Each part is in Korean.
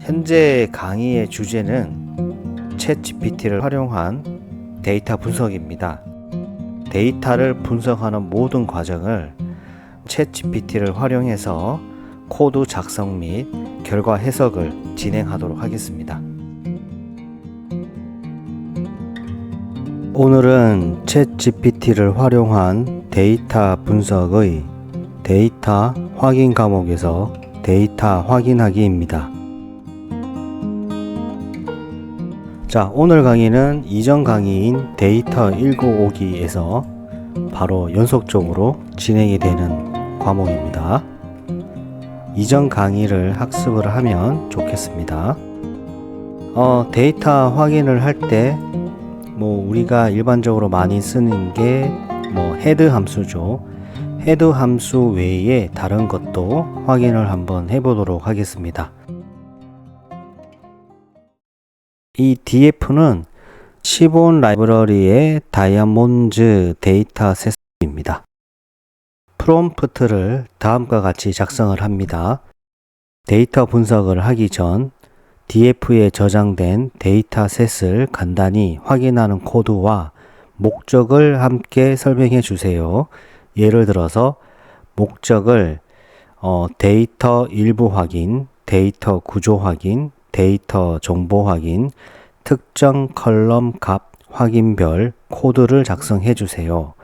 현재 강의의 주제는 챗GPT를 활용한 데이터 분석입니다. 데이터를 분석하는 모든 과정을 챗GPT를 활용해서 코드 작성 및 결과 해석을 진행하도록 하겠습니다. 오늘은 챗GPT를 활용한 데이터 분석의 데이터 확인 과목에서 데이터 확인하기입니다. 자, 오늘 강의는 이전 강의인 데이터 19오기에서 바로 연속적으로 진행이 되는 과목입니다. 이전 강의를 학습을 하면 좋겠습니다. 데이터 확인을 할 때 우리가 일반적으로 많이 쓰는 게 헤드 함수죠. 헤드 함수 외에 다른 것도 확인을 한번 해보도록 하겠습니다. 이 df는 시본 라이브러리의 다이아몬드 데이터 셋입니다. 프롬프트를 다음과 같이 작성을 합니다. 데이터 분석을 하기 전 df에 저장된 데이터 셋을 간단히 확인하는 코드와 목적을 함께 설명해 주세요. 예를 들어서 목적을 데이터 일부 확인, 데이터 구조 확인, 데이터 정보 확인, 특정 컬럼 값 확인별 코드를 작성해 주세요.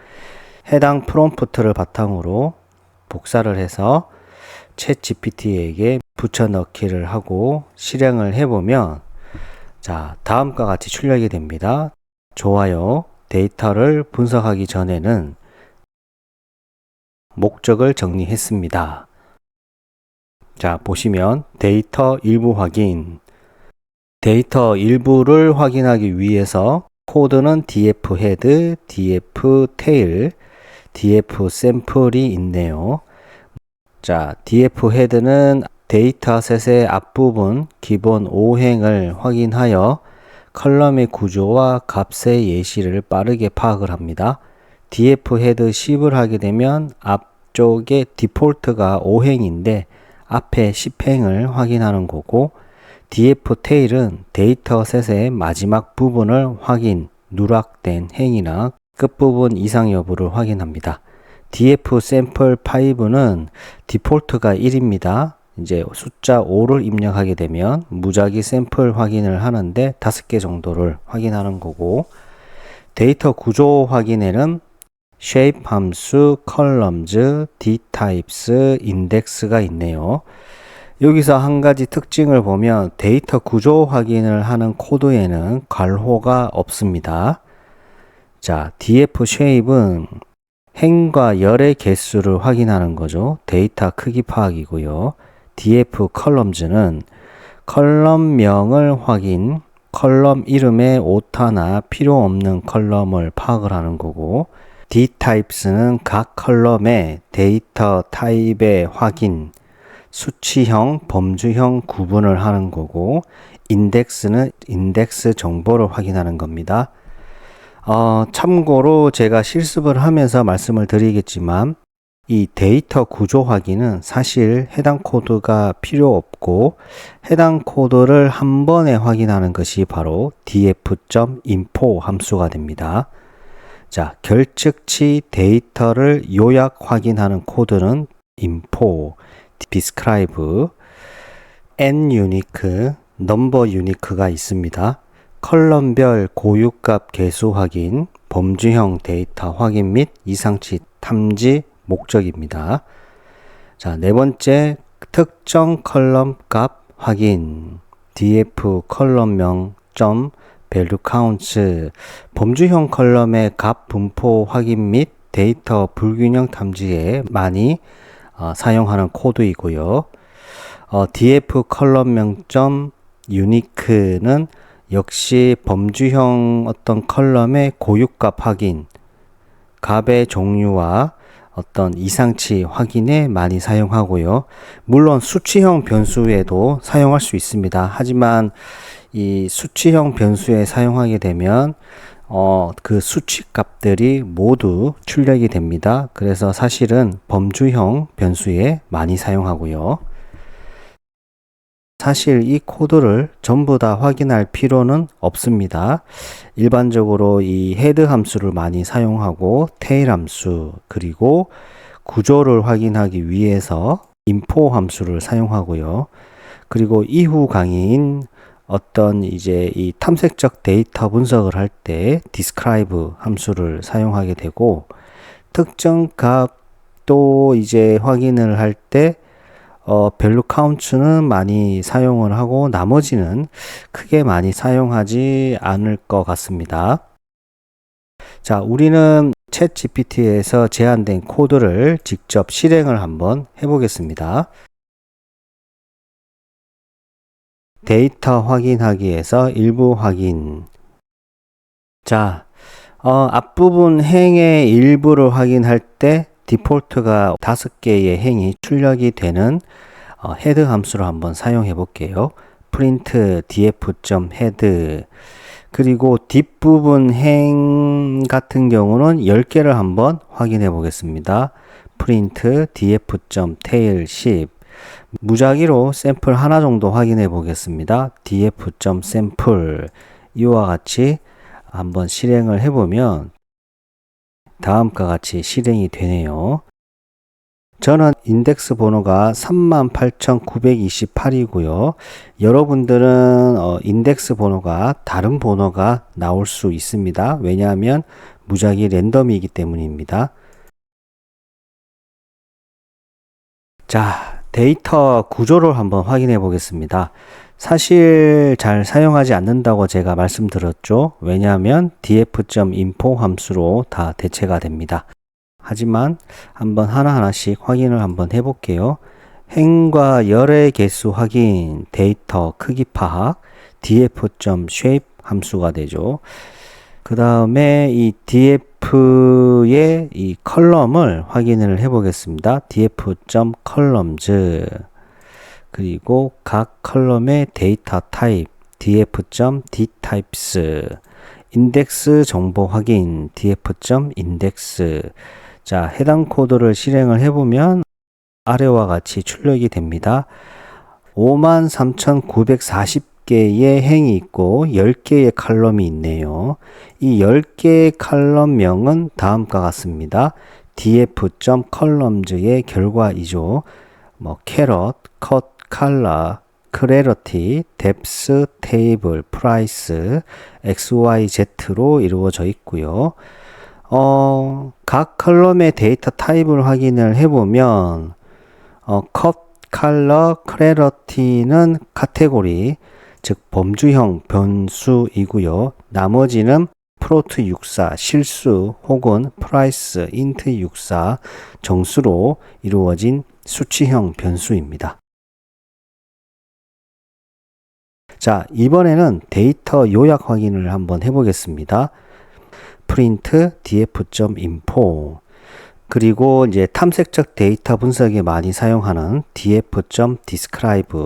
해당 프롬프트를 바탕으로 복사를 해서 챗GPT에게 붙여넣기를 하고 실행을 해보면 자, 다음과 같이 출력이 됩니다. 좋아요. 데이터를 분석하기 전에는 목적을 정리했습니다. 자, 보시면 데이터 일부 확인, 데이터 일부를 확인하기 위해서 코드는 df 헤드, df 테일, df 샘플이 있네요. 자, df 헤드는 데이터셋의 앞부분 기본 5행을 확인하여 컬럼의 구조와 값의 예시를 빠르게 파악을 합니다. df 헤드 10을 하게 되면 앞쪽에 디폴트가 5행인데 앞에 10행을 확인하는 거고, df 테일은 데이터셋의 마지막 부분을 확인, 누락된 행이나 끝부분 이상 여부를 확인합니다. df 샘플 5는 디폴트가 1입니다. 이제 숫자 5를 입력하게 되면 무작위 샘플 확인을 하는데 5개 정도를 확인하는 거고, 데이터 구조 확인에는 shape 함수, columns, dtypes, index가 있네요. 여기서 한 가지 특징을 보면 데이터 구조 확인을 하는 코드에는 괄호가 없습니다. 자, df shape은 행과 열의 개수를 확인하는 거죠. 데이터 크기 파악이고요. df columns는 컬럼명을 확인, 컬럼 이름에 오타나 필요 없는 컬럼을 파악을 하는 거고, dtypes는 각 컬럼의 데이터 타입의 확인, 수치형, 범주형 구분을 하는 거고, 인덱스는 인덱스 정보를 확인하는 겁니다. 참고로 제가 실습을 하면서 말씀을 드리겠지만 이 데이터 구조 확인은 사실 해당 코드가 필요 없고 해당 코드를 한 번에 확인하는 것이 바로 df.info 함수가 됩니다. 자, 결측치 데이터를 요약 확인하는 코드는 info, describe, nunique, numberunique가 있습니다. 컬럼별 고유값 개수 확인, 범주형 데이터 확인 및 이상치 탐지 목적입니다. 자, 네 번째, 특정 컬럼 값 확인, df 컬럼명 value counts, 범주형 컬럼의 값 분포 확인 및 데이터 불균형 탐지에 많이 사용하는 코드이고요. df 컬럼명 unique는 역시 범주형 어떤 컬럼의 고유값 확인, 값의 종류와 어떤 이상치 확인에 많이 사용하고요. 물론 수치형 변수에도 사용할 수 있습니다. 하지만 이 수치형 변수에 사용하게 되면 그 수치 값들이 모두 출력이 됩니다. 그래서 사실은 범주형 변수에 많이 사용하고요. 사실 이 코드를 전부 다 확인할 필요는 없습니다. 일반적으로 이 헤드 함수를 많이 사용하고 테일 함수 그리고 구조를 확인하기 위해서 info 함수를 사용하고요. 그리고 이후 강의인 어떤 이제 이 탐색적 데이터 분석을 할 때 describe 함수를 사용하게 되고 특정 값도 이제 확인을 할 때 value count는 많이 사용을 하고 나머지는 크게 많이 사용하지 않을 것 같습니다. 자, 우리는 챗 GPT에서 제안된 코드를 직접 실행을 한번 해보겠습니다. 데이터 확인하기에서 일부 확인. 자, 앞부분 행의 일부를 확인할 때 디폴트가 5개의 행이 출력이 되는 헤드 함수를 한번 사용해 볼게요. print df.head 그리고 뒷부분 행 같은 경우는 10개를 한번 확인해 보겠습니다. print df.tail 10 무작위로 샘플 하나 정도 확인해 보겠습니다. df.sample 이와 같이 한번 실행을 해보면 다음과 같이 실행이 되네요. 저는 인덱스 번호가 38,928이고요. 여러분들은 인덱스 번호가 다른 번호가 나올 수 있습니다. 왜냐하면 무작위 랜덤이기 때문입니다. 자, 데이터 구조를 한번 확인해 보겠습니다. 사실 잘 사용하지 않는다고 제가 말씀드렸죠. 왜냐하면 df.info 함수로 다 대체가 됩니다. 하지만 한번 하나하나씩 확인을 한번 해볼게요. 행과 열의 개수 확인, 데이터 크기 파악, df.shape 함수가 되죠. 그 다음에 이 df의 이 컬럼을 확인을 해 보겠습니다. df.columns 그리고 각 컬럼의 데이터 타입 df.dtypes 인덱스 정보 확인 df.index 자, 해당 코드를 실행을 해보면 아래와 같이 출력이 됩니다. 53,940개의 행이 있고 10개의 칼럼이 있네요. 이 10개의 칼럼명은 다음과 같습니다. df.columns의 결과이죠. 캐럿, cut, color, clarity, depth, table, price, xyz로 이루어져 있고요. 각 컬럼의 데이터 타입을 확인을 해보면 cut, color, clarity는 카테고리, 즉 범주형 변수이고요. 나머지는 프로트 64, 실수 혹은 price, int 64 정수로 이루어진 수치형 변수입니다. 자, 이번에는 데이터 요약 확인을 한번 해보겠습니다. print df.info 그리고 이제 탐색적 데이터 분석에 많이 사용하는 df.describe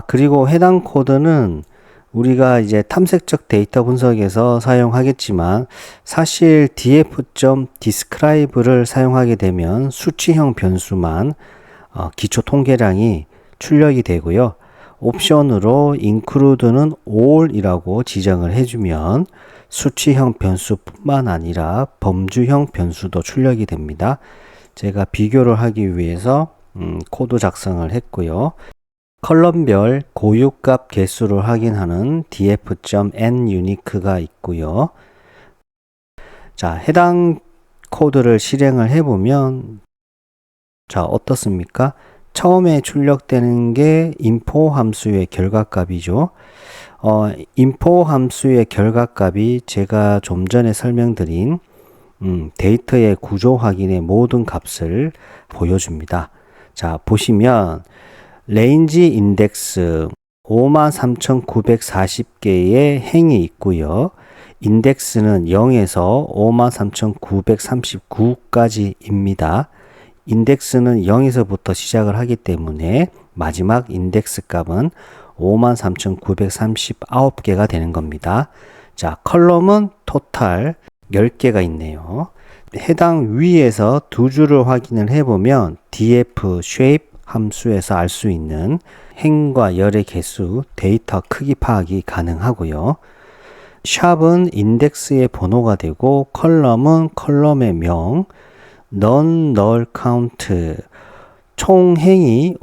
그리고 해당 코드는 우리가 이제 탐색적 데이터 분석에서 사용하겠지만 사실 df.describe를 사용하게 되면 수치형 변수만 기초 통계량이 출력이 되고요. 옵션으로 include는 all이라고 지정을 해주면 수치형 변수뿐만 아니라 범주형 변수도 출력이 됩니다. 제가 비교를 하기 위해서 코드 작성을 했고요. 컬럼별 고유값 개수를 확인하는 df.nunique가 있고요. 자, 해당 코드를 실행을 해보면 자, 어떻습니까? 처음에 출력되는 게 info 함수의 결과값이죠. info 함수의 결과값이 제가 좀 전에 설명드린 데이터의 구조 확인의 모든 값을 보여줍니다. 자, 보시면 레인지 인덱스 53,940개의 행이 있고요. 인덱스는 0에서 53,939까지입니다. 인덱스는 0에서부터 시작을 하기 때문에 마지막 인덱스 값은 53,939개가 되는 겁니다. 자, 컬럼은 토탈 10개가 있네요. 해당 위에서 두 줄을 확인을 해보면 df shape 함수에서 알 수 있는 행과 열의 개수, 데이터 크기 파악이 가능하고요. 샵은 인덱스의 번호가 되고 컬럼은 컬럼의 명, non null count 총 행이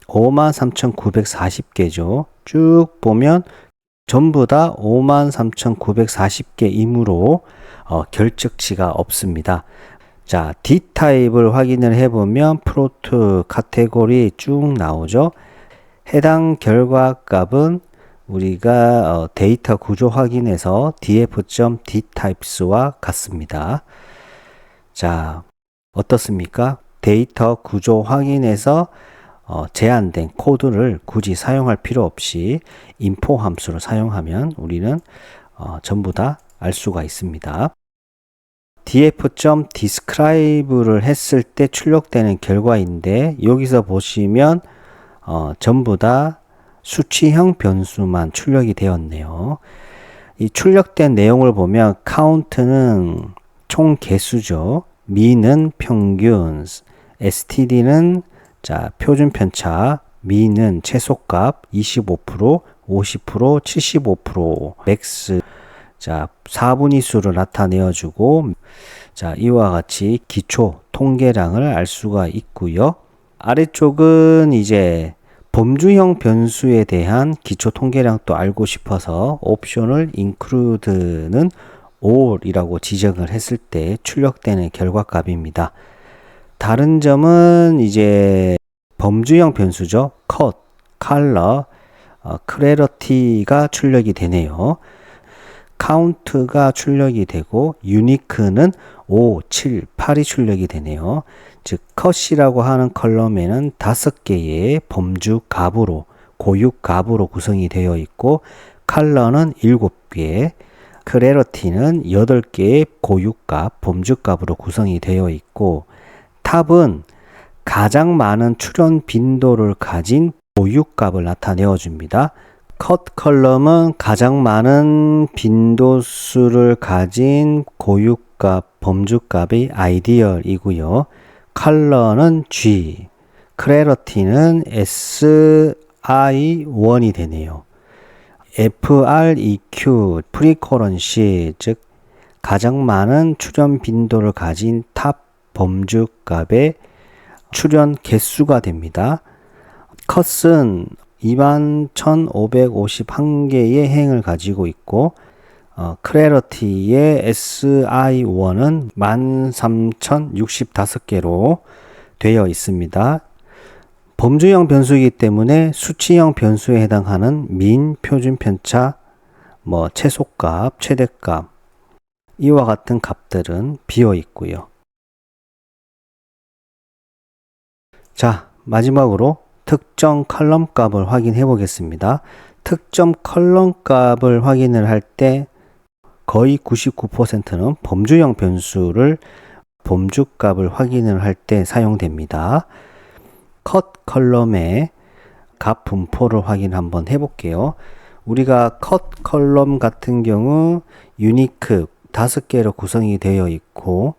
53,940개죠. 쭉 보면 전부 다 53,940개이므로 결적치가 없습니다. 자, D타입을 확인을 해보면 프로트 카테고리 쭉 나오죠. 해당 결과 값은 우리가 데이터 구조 확인에서 df.dtypes와 같습니다. 자, 어떻습니까? 데이터 구조 확인에서 제한된 코드를 굳이 사용할 필요 없이 info 함수를 사용하면 우리는 전부 다 알 수가 있습니다. df.describe를 했을 때 출력되는 결과인데 여기서 보시면 전부 다 수치형 변수만 출력이 되었네요. 이 출력된 내용을 보면 count는 총 개수죠. mean은 평균, std는 자, 표준 편차, mean은 최소값 25%, 50%, 75%, max 자, 4분위수를 나타내어 주고 자, 이와 같이 기초 통계량을 알 수가 있고요. 아래쪽은 이제 범주형 변수에 대한 기초 통계량도 알고 싶어서 옵션을 include는 all이라고 지정을 했을 때 출력되는 결과값입니다. 다른 점은 이제 범주형 변수죠. cut, color, clarity가 출력이 되네요. count가 출력이 되고 unique는 5, 7, 8이 출력이 되네요. 즉 cut이라고 하는 컬럼에는 5개의 범주 값으로 고유 값으로 구성이 되어 있고 color는 7개, clarity는 8개의 고유 값, 범주 값으로 구성이 되어 있고 탑은 가장 많은 출현 빈도를 가진 고유 값을 나타내어 줍니다. 컷 컬럼은 가장 많은 빈도수를 가진 고유값, 범주값이 아이디얼이고요. 컬러는 G, 클래리티는 SI1이 되네요. FREQ, 프리코런시, 즉 가장 많은 출현 빈도를 가진 탑 범주값의 출현 개수가 됩니다. 컷은 21,551개의 행을 가지고 있고 클래리티의 SI1은 13,065개로 되어 있습니다. 범주형 변수이기 때문에 수치형 변수에 해당하는 민, 표준 편차, 최소값, 최대값 이와 같은 값들은 비어 있고요. 자, 마지막으로 특정 컬럼 값을 확인해 보겠습니다. 특정 컬럼 값을 확인을 할 때 거의 99%는 범주형 변수를 범주 값을 확인을 할 때 사용됩니다. 컷 컬럼의 값 분포를 확인 한번 해 볼게요. 우리가 컷 컬럼 같은 경우 유니크 5개로 구성이 되어 있고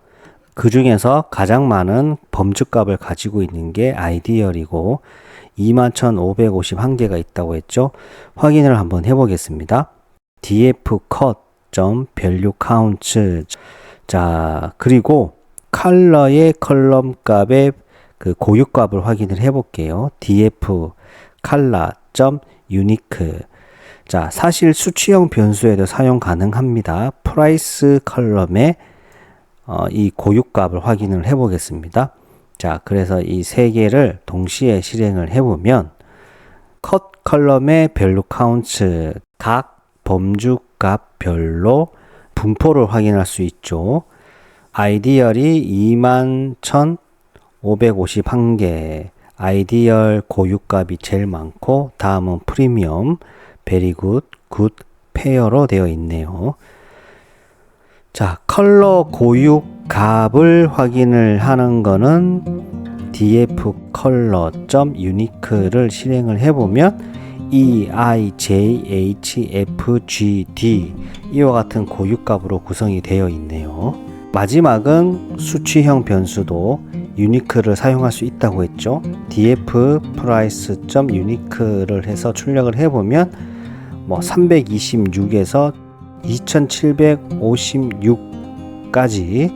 그 중에서 가장 많은 범주 값을 가지고 있는 게 아이디얼이고 21,551개가 있다고 했죠. 확인을 한번 해보겠습니다. df_cut.valueCount 자, 그리고 컬러의 컬럼 값의 그 고유값을 확인을 해볼게요. df_color.unique 자, 사실 수치형 변수에도 사용 가능합니다. price 컬럼의 이 고유값을 확인을 해보겠습니다. 자, 그래서 이 세 개를 동시에 실행을 해보면 컷 컬럼의 value count 각 범주 값별로 분포를 확인할 수 있죠. 아이디얼이 21,551개 아이디얼 고유값이 제일 많고 다음은 프리미엄, 베리굿, 굿, 페어로 되어 있네요. 자, 컬러 고유 값을 확인을 하는 거는 df_color.unique를 실행을 해보면 EIJHFGD 이와 같은 고유값으로 구성이 되어 있네요. 마지막은 수치형 변수도 유니크를 사용할 수 있다고 했죠. df price.unique를 해서 출력을 해보면 326에서 2756까지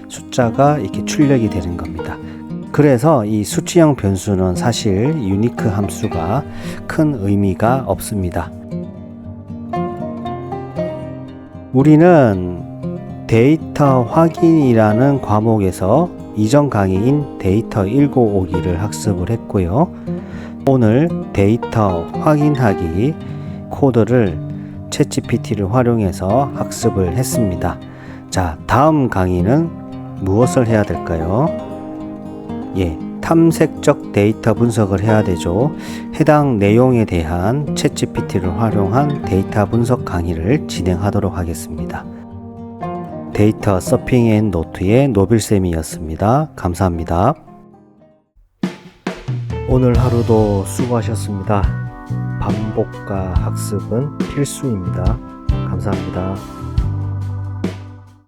숫자가 이렇게 출력이 되는 겁니다. 그래서 이 수치형 변수는 사실 유니크 함수가 큰 의미가 없습니다. 우리는 데이터 확인이라는 과목에서 이전 강의인 데이터 읽고 오기를 학습을 했고요. 오늘 데이터 확인하기 코드를 챗GPT를 활용해서 학습을 했습니다. 자, 다음 강의는 무엇을 해야 될까요? 탐색적 데이터 분석을 해야 되죠. 해당 내용에 대한 챗GPT를 활용한 데이터 분석 강의를 진행하도록 하겠습니다. 데이터 서핑 앤 노트의 노빌쌤이었습니다. 감사합니다. 오늘 하루도 수고하셨습니다. 반복과 학습은 필수입니다. 감사합니다.